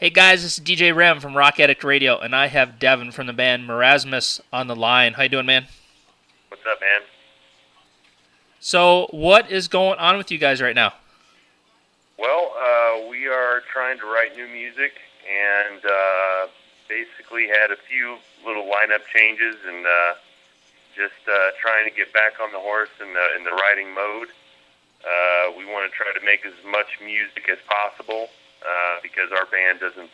Hey guys, this is DJ Rem from Rock Addict Radio, and I have Devin from the band Marasmus on the line. How you doing, man? What's up, man? So, what is going on with you guys right now? Well, we are trying to write new music, and basically had a few little lineup changes, and just trying to get back on the horse in the writing mode. We want to try to make as much music as possible because our band doesn't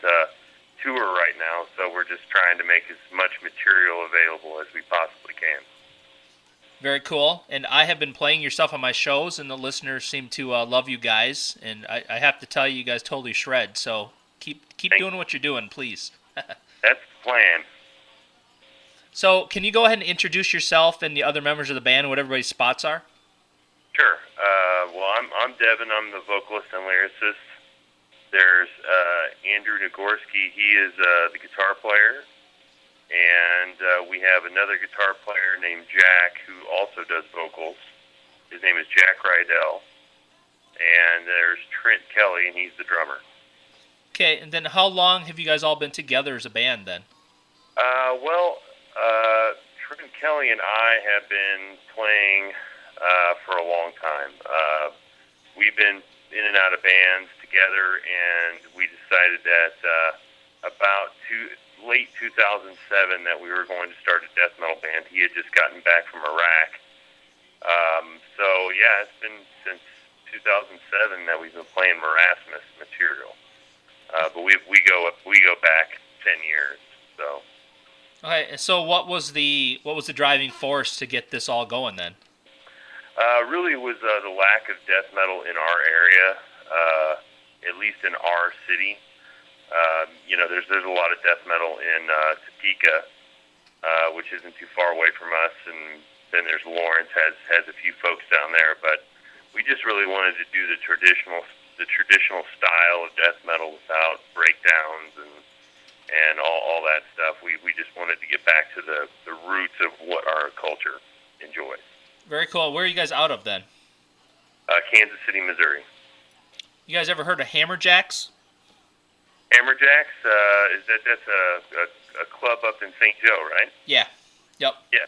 tour right now, so we're just trying to make as much material available as we possibly can. Very cool. And I have been playing your stuff on my shows, and the listeners seem to love you guys. And I have to tell you, you guys totally shred. So keep doing what you're doing, please. That's the plan. So can you go ahead and introduce yourself and the other members of the band, what everybody's spots are? Sure. Well, I'm Devin. I'm the vocalist and lyricist. There's Andrew Nagorski. He is the guitar player. And we have another guitar player named Jack who also does vocals. His name is Jack Rydell. And there's Trent Kelly, and he's the drummer. Okay, and then how long have you guys all been together as a band then? Trent Kelly and I have been playing for a long time. We've been in and out of bands together, and we decided that about late 2007 that we were going to start a death metal band. He had just gotten back from Iraq. So yeah, it's been since 2007 that we've been playing Marasmus material. But we go back 10 years. So. Okay, so what was the driving force to get this all going then? Really was the lack of death metal in our area, at least in our city. There's a lot of death metal in Topeka, which isn't too far away from us, and then there's Lawrence has a few folks down there. But we just really wanted to do the traditional style of death metal without breakdowns and all that stuff. We just wanted to get back to the roots of what our culture enjoys. Very cool. Where are you guys out of then? Kansas City, Missouri. You guys ever heard of Hammerjacks? Hammerjacks, that's a club up in St. Joe, right? Yeah. Yep. Yeah.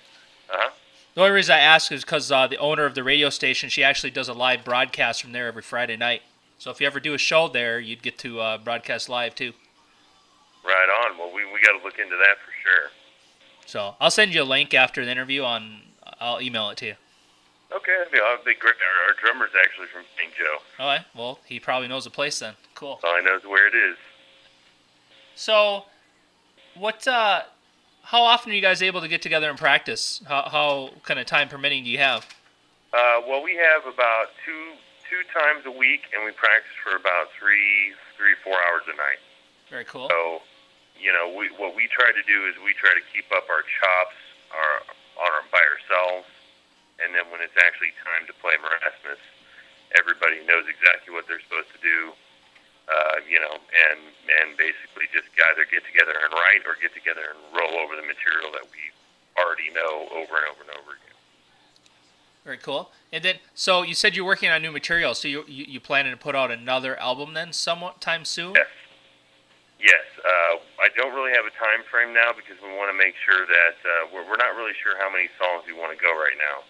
Uh-huh. The only reason I ask is because the owner of the radio station, she actually does a live broadcast from there every Friday night. So if you ever do a show there, you'd get to broadcast live too. Right on. Well, we got to look into that for sure. So I'll send you a link after the interview. I'll email it to you. Okay, that'd be great. Our drummer's actually from St. Joe. All right. Well, he probably knows the place then. Cool. So he knows where it is. So, how often are you guys able to get together and practice? How kind of time permitting do you have? Well, we have about two times a week, and we practice for about 4 hours a night. Very cool. So, what we try to do is we try to keep up our chops by ourselves, and then when it's actually time to play Marasmus, everybody knows exactly what they're supposed to do, and basically just either get together and write or get together and roll over the material that we already know over and over and over again. Very cool. And then, so you said you're working on new material, so you planning to put out another album then sometime soon? Yes. I don't really have a time frame now because we want to make sure that we're not really sure how many songs we want to go right now.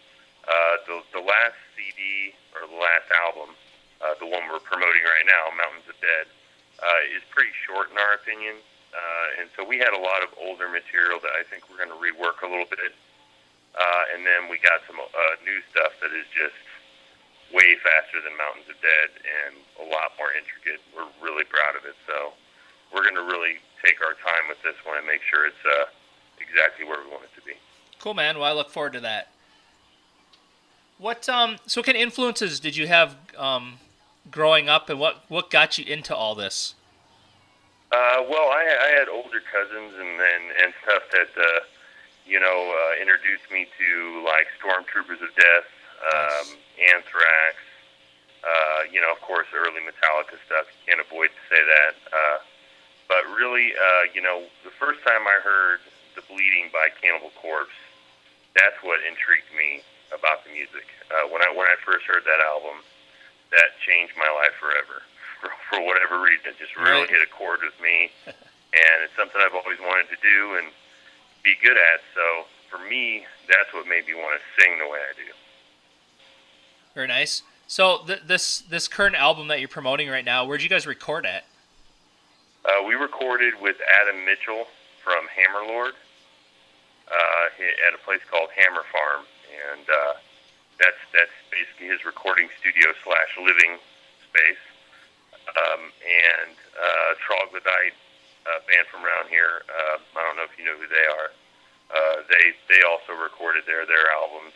The last CD or the last album, the one we're promoting right now, Mountains of Dead, is pretty short in our opinion. And so we had a lot of older material that I think we're going to rework a little bit. And then we got some new stuff that is just way faster than Mountains of Dead and a lot more intricate. We're really proud of it. So we're going to really take our time with this one and make sure it's exactly where we want it to be. Cool, man. Well, I look forward to that. What kind of influences did you have growing up, and what got you into all this? Well, I had older cousins and stuff that introduced me to like Stormtroopers of Death, Anthrax, of course early Metallica stuff. You can't avoid to say that. But really, the first time I heard The Bleeding by Cannibal Corpse, that's what intrigued me about the music. When I first heard that album, that changed my life forever. for whatever reason. It just really hit a chord with me, and it's something I've always wanted to do and be good at. So for me, that's what made me want to sing the way I do. Very nice. So this current album that you're promoting right now, where'd you guys record at? We recorded with Adam Mitchell from Hammerlord at a place called Hammer Farm, and that's basically his recording studio / living space. And Troglodyte, band from around here. I don't know if you know who they are. They also recorded their albums,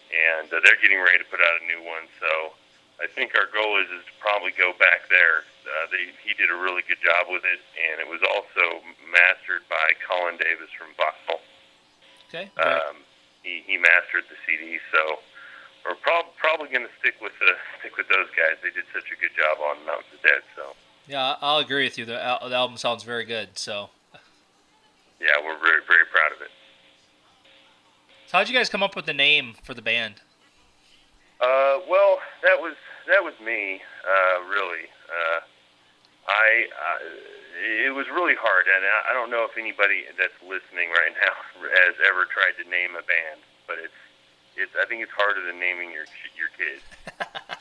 and they're getting ready to put out a new one. So I think our goal is to probably go back there. He did a really good job with it, and it was also mastered by Colin Davis from Vinyl. Okay. He mastered the CD, so we're probably going to stick with those guys. They did such a good job on Mountains of Dead. So yeah, I'll agree with you. The album sounds very good. So yeah, we're very, very proud of it. So how'd you guys come up with the name for the band? Well, that was me, really. It was really hard, and I don't know if anybody that's listening right now has ever tried to name a band, but I think it's harder than naming your kids.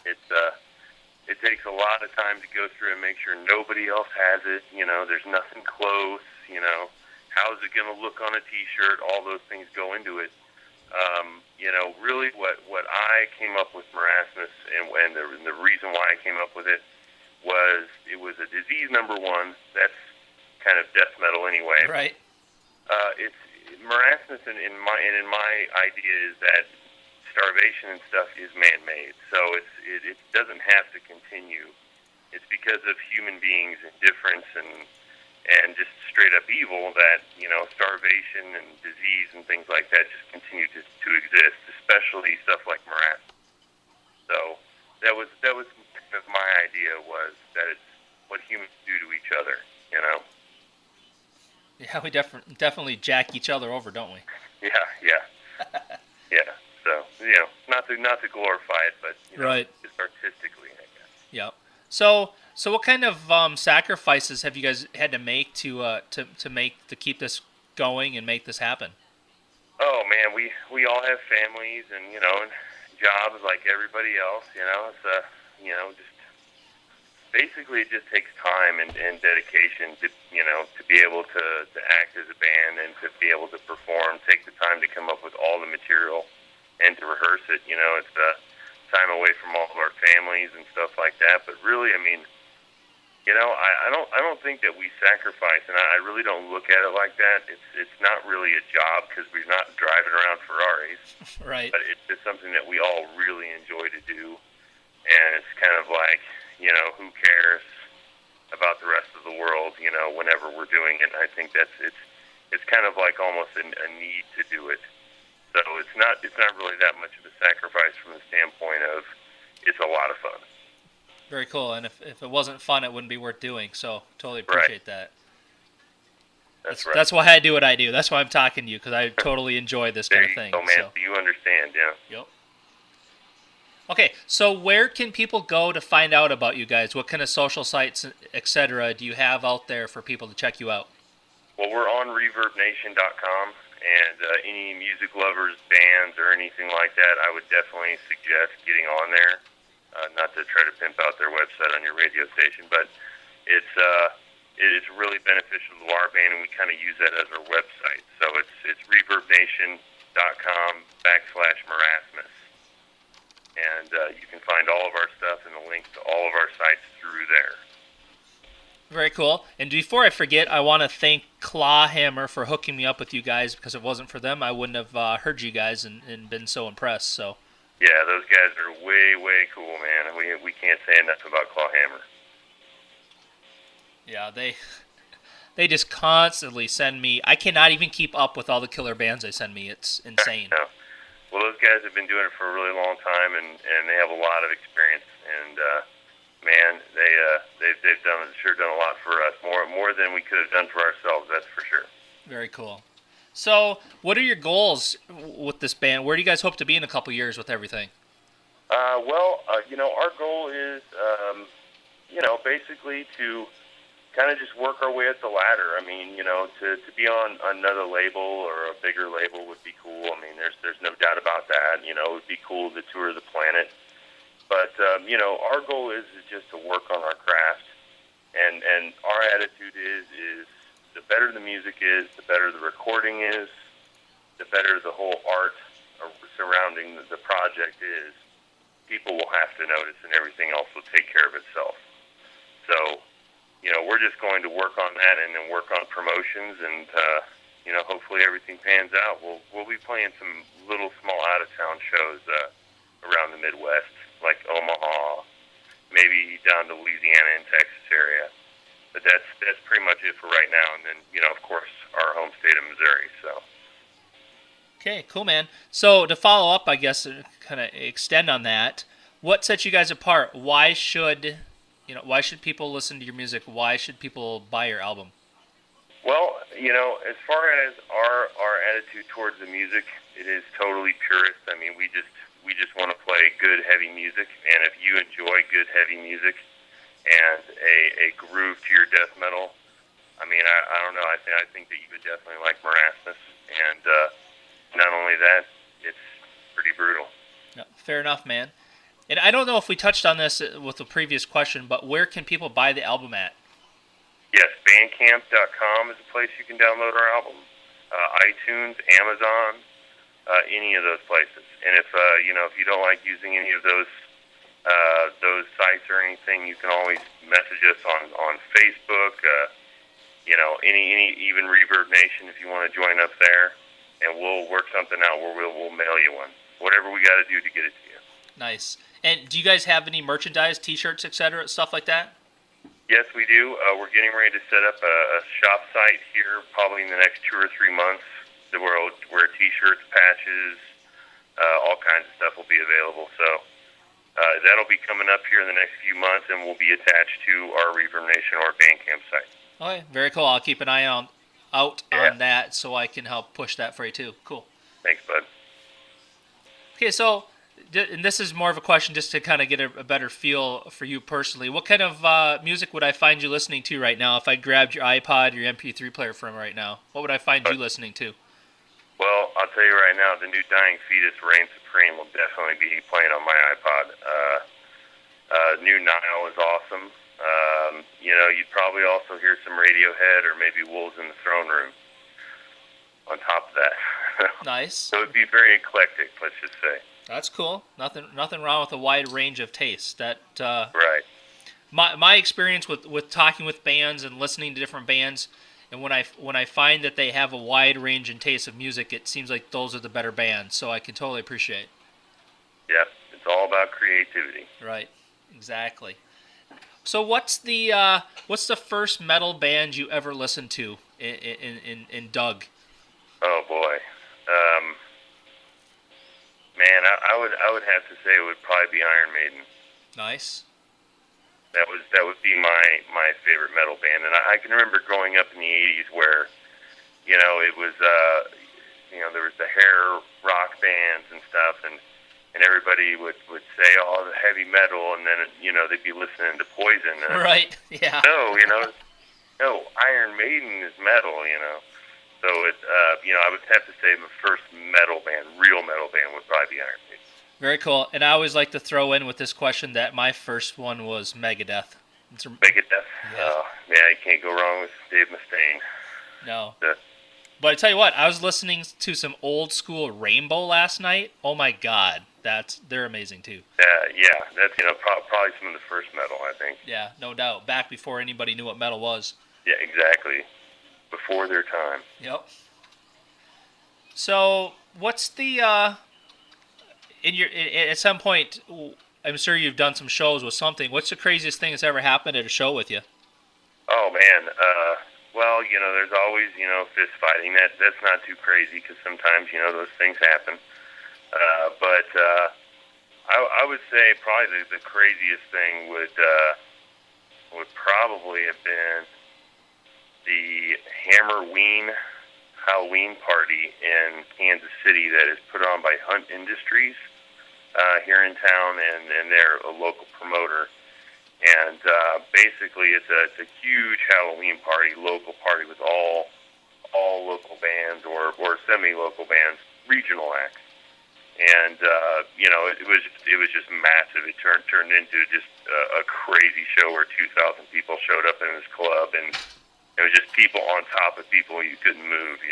It takes a lot of time to go through and make sure nobody else has it. There's nothing close. How's it going to look on a T-shirt? All those things go into it. Really what I came up with Marasmus, and the reason why I came up with it was a disease number one. That's kind of death metal anyway. Right. It's Marasmus, and in my idea is that starvation and stuff is man-made, so it doesn't have to continue. It's because of human beings' indifference and just straight up evil that starvation and disease and things like that just continue to exist, especially stuff like Marasmus. So that was kind of my idea, was that it's what humans do to each other. Yeah, we definitely jack each other over, don't we? Yeah. So not to glorify it, but right. Just artistically, I guess. Yep. So what kind of sacrifices have you guys had to make to keep this going and make this happen? Oh man, we all have families and jobs like everybody else. It's just basically it just takes time and dedication to be able to act as a band and to be able to perform. Take the time to come up with all the material and to rehearse it. It's time away from all of our families and stuff like that. But really, I mean, I don't think that we sacrifice, and I really don't look at it like that. It's not really a job because we're not driving around Ferraris. Right. But it's just something that we all really enjoy to do, and it's kind of like, who cares about the rest of the world, whenever we're doing it. And I think it's kind of like almost a need to do it. So it's not really that much of a sacrifice from the standpoint of it's a lot of fun. Very cool. And if it wasn't fun, it wouldn't be worth doing. So totally appreciate that. That's right. That's why I do what I do. That's why I'm talking to you, because I totally enjoy this kind of thing. Oh man, so you understand, yeah. Yep. Okay, so where can people go to find out about you guys? What kind of social sites, etc., do you have out there for people to check you out? Well, we're on ReverbNation.com, and any music lovers, bands, or anything like that, I would definitely suggest getting on there. Not to try to pimp out their website on your radio station, but it's really beneficial to our band, and we kind of use that as our website. So it's ReverbNation.com/Marasmus. And you can find all of our stuff and the links to all of our sites through there. Very cool. And before I forget, I want to thank Clawhammer for hooking me up with you guys, because if it wasn't for them, I wouldn't have heard you guys and been so impressed. So. Yeah, those guys are way, way cool, man. We can't say enough about Clawhammer. Yeah, they just constantly send me. I cannot even keep up with all the killer bands they send me. It's insane. No. Well, those guys have been doing it for a really long time, and they have a lot of experience. And man, they've done a lot for us, more than we could have done for ourselves. That's for sure. Very cool. So, what are your goals with this band? Where do you guys hope to be in a couple years with everything? Well, our goal is basically to kind of just work our way up the ladder. I mean, to be on another label or a bigger label would be cool. I mean, there's no doubt about that. It would be cool to tour the planet. But, our goal is just to work on our craft. And our attitude is the better the music is, the better the recording is, the better the whole art surrounding the project is. People will have to notice, and everything else will take care of itself. So, we're just going to work on that and then work on promotions, and hopefully everything pans out. We'll be playing some little small out-of-town shows around the Midwest, like Omaha, maybe down to Louisiana and Texas area. But that's pretty much it for right now. And then, of course, our home state of Missouri. So. Okay, cool, man. So to follow up, I guess, kind of extend on that, what sets you guys apart? Why should people listen to your music? Why should people buy your album? Well, as far as our attitude towards the music, it is totally purist. I mean, we just want to play good, heavy music, and if you enjoy good, heavy music and a groove to your death metal, I mean, I don't know. I think that you would definitely like Marasmus, and not only that, it's pretty brutal. No, fair enough, man. And I don't know if we touched on this with the previous question, but where can people buy the album at? Yes, Bandcamp.com is a place you can download our album. iTunes, Amazon, any of those places. And if you don't like using any of those sites or anything, you can always message us on Facebook. Any even Reverb Nation if you want to join up there, and we'll work something out where we'll mail you one. Whatever we got to do to get it to you. Nice. And do you guys have any merchandise, T-shirts, etc., stuff like that? Yes, we do. We're getting ready to set up a shop site here probably in the next 2 or 3 months where T-shirts, patches, all kinds of stuff will be available. So that'll be coming up here in the next few months, and will be attached to our Reverb Nation or Bandcamp site. Okay, very cool. I'll keep an eye out on that so I can help push that for you too. Cool. Thanks, bud. Okay, so, and this is more of a question just to kind of get a better feel for you personally. What kind of music would I find you listening to right now if I grabbed your iPod or your MP3 player from right now? What would I find you listening to? Well, I'll tell you right now, the new Dying Fetus, Reign Supreme, will definitely be playing on my iPod. New Nile is awesome. You'd probably also hear some Radiohead or maybe Wolves in the Throne Room on top of that. Nice. So it'd be very eclectic, let's just say. That's cool. Nothing wrong with a wide range of tastes. Right. My experience with talking with bands and listening to different bands, and when I find that they have a wide range and taste of music, it seems like those are the better bands. So I can totally appreciate. Yeah, it's all about creativity. Right. Exactly. So what's the first metal band you ever listened to in Doug? Oh boy, man, I would have to say it would probably be Iron Maiden. Nice. That would be my favorite metal band, and I can remember growing up in the '80s where, it was there was the hair rock bands and stuff, and everybody would say, "Oh, the heavy metal," and then they'd be listening to Poison. Right. Yeah. No, Iron Maiden is metal. So I would have to say my first metal band, real metal band, would probably be Iron Maiden. Very cool. And I always like to throw in with this question that my first one was Megadeth. Megadeth. Yeah. You can't go wrong with Dave Mustaine. No. But I tell you what, I was listening to some old school Rainbow last night. Oh my God, they're amazing too. Yeah, that's probably some of the first metal, I think. Yeah, no doubt. Back before anybody knew what metal was. Yeah, exactly. Before their time. Yep. So, what's the at some point? I'm sure you've done some shows with something. What's the craziest thing that's ever happened at a show with you? Oh man. Well, there's always, fist fighting. That's not too crazy because sometimes, those things happen. But I would say probably the craziest thing would probably have been the Hammerween Halloween party in Kansas City that is put on by Hunt Industries here in town, and they're a local promoter. And basically, it's a huge Halloween party, local party with all local bands or semi-local bands, regional acts. And it was just massive. It turned into just a crazy show where 2,000 people showed up in this club, and it was just people on top of people. You couldn't move.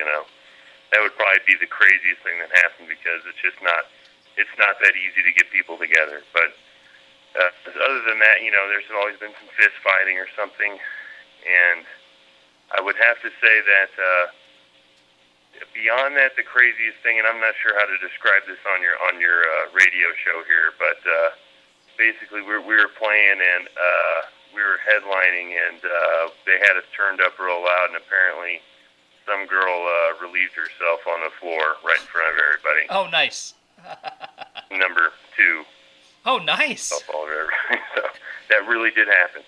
That would probably be the craziest thing that happened, because it's not that easy to get people together. But other than that, there's always been some fist fighting or something, and I would have to say that beyond that, the craziest thing, and I'm not sure how to describe this on your radio show here, but basically we were playing, and we were headlining, and they had us turned up real loud, and apparently some girl relieved herself on the floor right in front of everybody. Oh, nice. Number 2. Oh, nice. All of everybody. So that really did happen.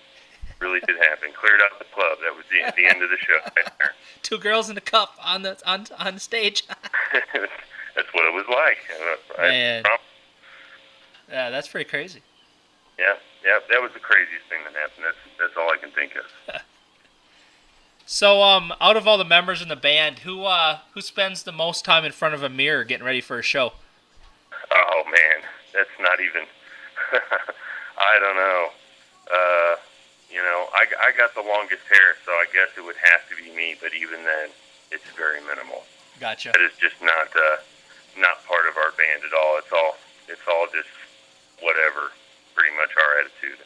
Really did happen. Cleared out the club. That was the end of the show right there. 2 girls in a cup on the stage. That's what it was like. Man. Yeah, that's pretty crazy. Yeah, that was the craziest thing that happened. That's all I can think of. So, out of all the members in the band, who spends the most time in front of a mirror getting ready for a show? Oh man, that's not even. I don't know. I got the longest hair, so I guess it would have to be me. But even then, it's very minimal. Gotcha. That is just not part of our band at all. It's all just whatever. Pretty much our attitude.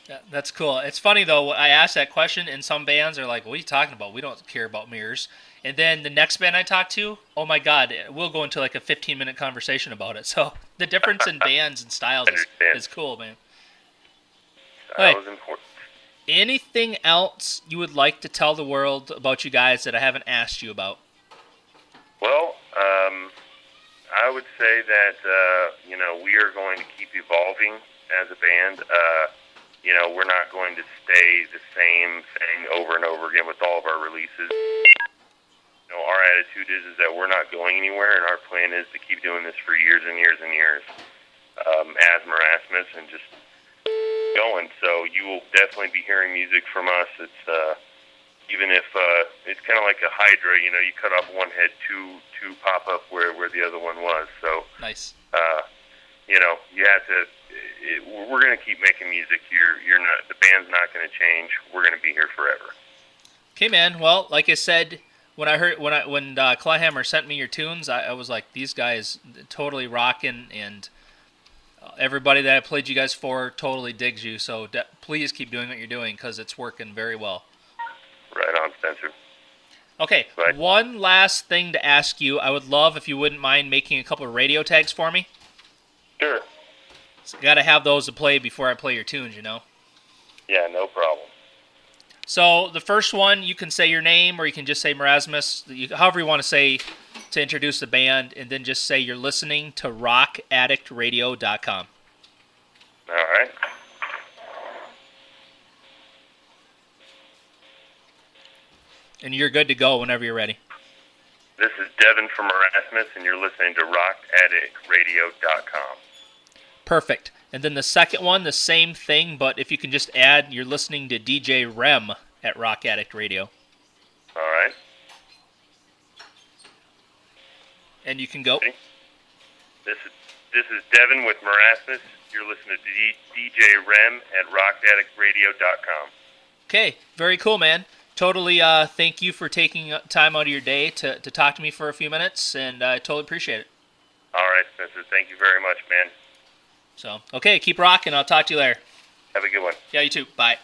Yeah, that's cool. It's funny though. I asked that question, and some bands are like, "What are you talking about? We don't care about mirrors." And then the next band I talk to, oh my God, we'll go into like a 15-minute conversation about it. So the difference in bands and styles is cool, man. That was important. Anything else you would like to tell the world about you guys that I haven't asked you about? Well, I would say that we are going to keep evolving as a band. We're not going to stay the same thing over and over again with all of our releases. Our attitude is that we're not going anywhere, and our plan is to keep doing this for years and years and years as Marasmus, and just going. So you will definitely be hearing music from us. It's even if it's kind of like a hydra, you cut off one head, two pop up where the other one was. So nice. You have to. We're going to keep making music. You're not. The band's not going to change. We're going to be here forever. Okay, man. Well, like I said, when Clayhammer sent me your tunes, I was like, these guys totally rocking, and everybody that I played you guys for totally digs you. So please keep doing what you're doing, because it's working very well. Right on, Spencer. Okay, one last thing to ask you. I would love if you wouldn't mind making a couple of radio tags for me. Sure. So got to have those to play before I play your tunes, Yeah, no problem. So the first one, you can say your name, or you can just say Marasmus, however you want to say to introduce the band, and then just say you're listening to rockaddictradio.com. All right. And you're good to go whenever you're ready. This is Devin from Marasmus, and you're listening to rockaddictradio.com. Perfect. And then the second one, the same thing, but if you can just add, you're listening to DJ REM at Rock Addict Radio. All right. And you can go. This is Devin with Marasmus. You're listening to DJ REM at rockaddictradio.com. Okay, very cool, man. Totally thank you for taking time out of your day to talk to me for a few minutes, and I totally appreciate it. All right, Spencer. Thank you very much, man. So, okay, keep rocking. I'll talk to you later. Have a good one. Yeah, you too. Bye.